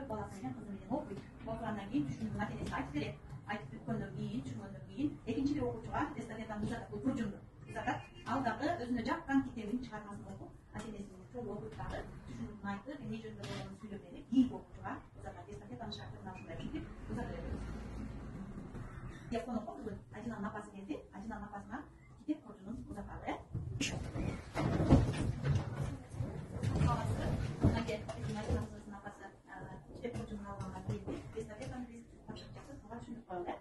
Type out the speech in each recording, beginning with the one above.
balası menен kızı menен okuyt. Okuгандан кийин түшүнүп маселесин айтып берет. Айтып бүткөндөн кийин, түшүнгөндөн кийин экинчи бир окуучуга эстафетаны узатат, бул буржунду узатат. Ал дагы өзүнө жаккан китебин чыгармасын окуп, маселесин чогуу окуйт дагы, түшүнүкүн айтып, эмне жөнүндө болгонун сүйлөп берип, кийинки окуучуга узатат. Эстафетанын шартына ушундай түзүп узатып берет. Телефон окуп, Ажинанын апасы келди. Ажинанын апасына китеп буржунун узаталы. Kitap burcunun algandan keyin estafetаны биз тапшырып жатып, буга түшүндүк коелу.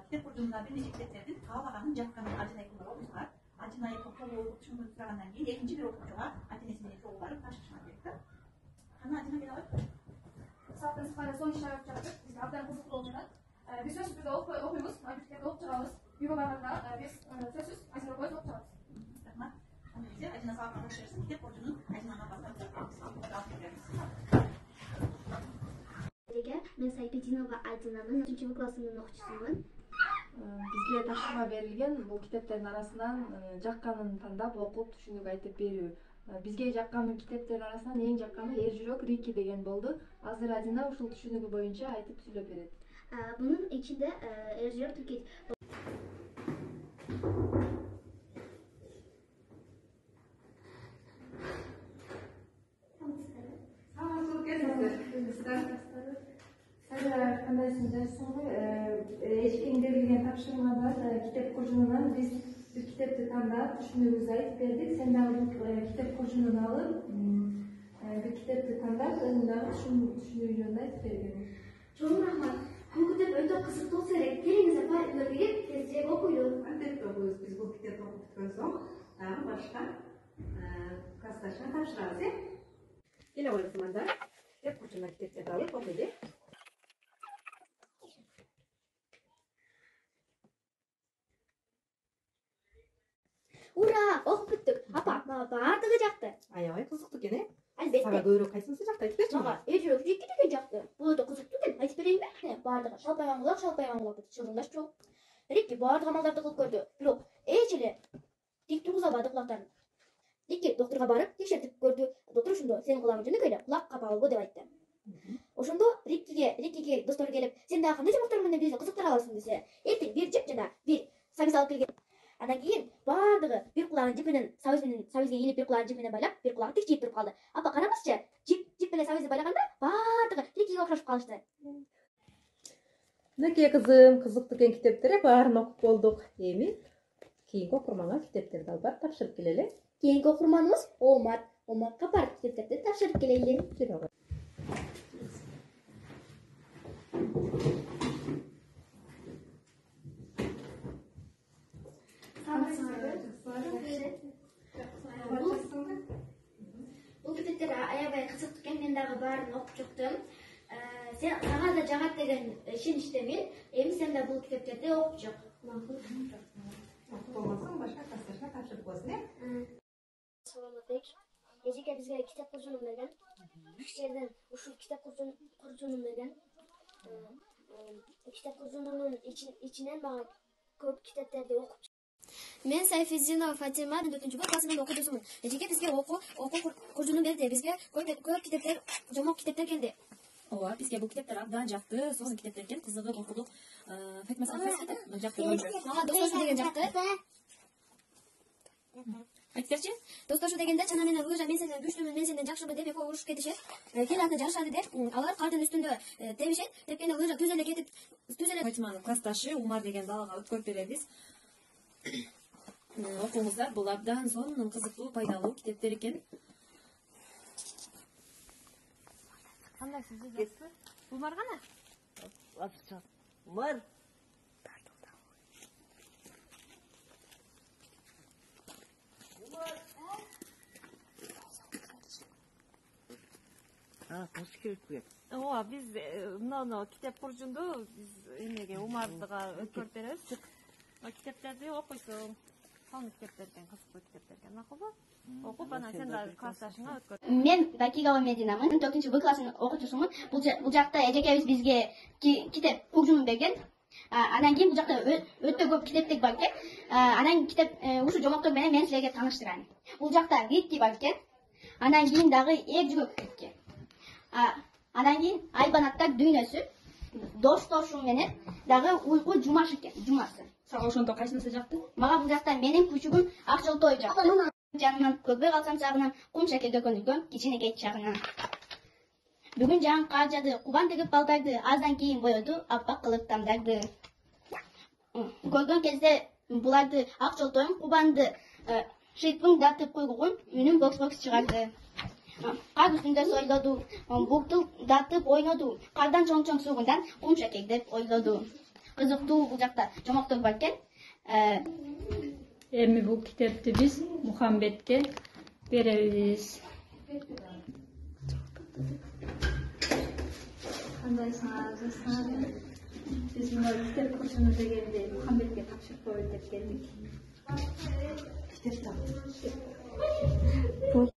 Kitap буржунда бир нече китептердин каалаганын жакканын Ажинай кызга окуйсуңар. Ажинай чогуу окуп түшүнгөнүн сурагандан кийин экинчи бир окуучуга ата-энеси менен чогуу барып тапшырышат керек да. Аны Ажинай келе Сааттын сыпайы соң ишарат жатып, бизге абдан кызыктуу болуп жатат. Биз сөзсүз бизде окуйбуз, китепти окуп чыгабыз. Үйгө барганда биз сөзсүз Ажинай окуп чыгабыз. Рахмат. Андайча Ажинай саатка кош берсин, Kitap буржунун Ажинанын апасына Мен Сайпетинова Адинанын 3 классынын окуучусумун. Бизге тапшырма берилген бул китептердин арасынан жакканын тандап окуп түшүнүк айтып берүү. Бизге жаккан китептердин арасынан эң жакканы Эр жүрөк Рикки деген болду. Азыр Адина ушул түшүнүгү боюнча айтып сүйлөп берет. Bunun içinde Эр жүрөк Рикки Кандайсыңдар соңу эчкиң берилген тапшырма бар китеп буржунунан биз бир китепти тандап түшүнүгүбүздү айтып бердик. Сен дагы бул китеп буржунун алып бир китепти тандап өзүң дагы түшүнүгү жөнүндө айтып бергин. Çok rahmat. Bu kitap öyle kısıtlı olsa gerek. Gelinize farklı gelip tezcek okuyun. Albatta okuyuz. Biz bu kitapni o'qib bitgan so'ng tag'in boshqa klassdashni topshiramiz. Kela qo'yibsizlar. Kitap burchundan kitapni olib o'qiylik. Ura! Okuyup bittik. Apa, bardığı jaktı. Ayoy qiziqdi ekan. Albatta. Sana ko'proq qaysinisi yoqda aytib Maga Эр жүрөк Рикки деген жакты. Бул да кызыктуу экен. Айтып берейинби? Бардыгы шалпайган кулак чылдыңдаш чоң. Рикки бардык амалдарды кылып көрдү. Бирок эч эле тик тургуза албады кулактарын. Рикки доктурга барып текшертип көрдү. Доктур ошондо сенин кулагың жөнөкөй эле, кулак капалбы деп айтты. Ошондо Риккиге достору келип, сен дагы кандай жамактар менен бизди кызыктыра аласың десе, эртең бир жип жана бир сабиз алып келген. Андан кийин бардыгы бир кулагын жип менен сабизге ийилип, бир кулагын жип менен байлап, бир кулагы тикчип туруп калды. Апа караңызчы, жип менен сабизди байлаганда бардыгы Риккиге окшошуп калышты. Мынакей кызым, кызыктуу экен китептер, баарын окуп болдук. Эми кийинки окурманга китептерди алып барып тапшырып келели. Кийинки окурманыбыз Омар. Омарга барып китептерди тапшырып келели. Бул китептер аябай кызыктуу экен, мен дагы баарын окуп чыктым. Сага да жагат деген ишеничтемин. Эми сен да бул китептерди окуп чык. Болмосоң башка классташына тапшырып койсун, э? Салам алейкум. Эжеке бизге китеп куржунун берген. Ушул ушул китеп куржунун берген. Китеп куржунунун ичинен мага көп китептерди окуп. Мен Сайфиддинова Фатима 4-кы классынын окуучусумун. Эжеке бизге окуу куржунун берди. Бизге көп китептер, жомок китептер келди. Ооба, бизге бул китептер абдан жакты, сонун китептер экен, кызыгып окудук. Фатима Сайфиддинова жакты болчу. Мага достошу деген жакты. Айтсачы? Достошу дегенде чана менен лыжа, мен сенден күчтүүмүн, мен сенден жакшымын деп экөө урушуп кетишет. Келатты жарышады деп, алар кардын үстүндө тебишет. Тепкенде лыжа түз эле кетип, Фатиманын классташы Умар деген балага өткөрүп беребиз. Окуңуздар, бул абдан сонун кызыктуу, пайдалуу китептер экен. Кандай сизде жакты? Умар гана? Азырча. Умар. Кош керек бе? Ооба, биз мына китеп буржунду биз эмеге Умардыга өткөрүп беребиз. Китептерди окуйсуң. Сонун китептер экен, кызыктуу китептер экен. Макулбу? Окуп анан сен да классташыңа өткөр. Мен Бакигова Мединамын, 4-кы класстын окуучусумун. Бул жакта эжекебиз бизге китеп буржунун берген. Анан кийин бул жакта өтө көп китептер бар экен. Анан китеп ушул жомоктор менен мен силерге тааныштырайын. Бул жакта Рикки бар экен. Анан кийин дагы Эр жүрөк Рикки. Анан кийин айбанаттар дүйнөсү, достошум менен дагы уйку жумаш экен, жумасы. Сага ошондо кайсынысы жакты? Мага бул жактан менин күчүгүм Акчолтой жакты. Жанынан көрбөй калсам сагынан кум шакелге көндүргөн кичинекей чагынан. Бүгүн жаан кар жады, кубан тегип балдарды, аздан кийин боёду аппак кылып тамдарды. Көргөн кезде буларды Акчолтойм кубанды шыйпың датып куйгугун үнүн бокс чыгарды. Кар үстүндө сойлоду, буктул датып ойноду, кардан чоң сугундан кум шакегдеп ойлоду. Кызыктуу бул жакта жомоктор бар экен. Эми бул китепти биз Мухамбетке беребиз. Кандайсыңар? Биз мына китеп курсуна дегенде Мухамбетке тапшырып коелу деп келдик. Kitap da. Бул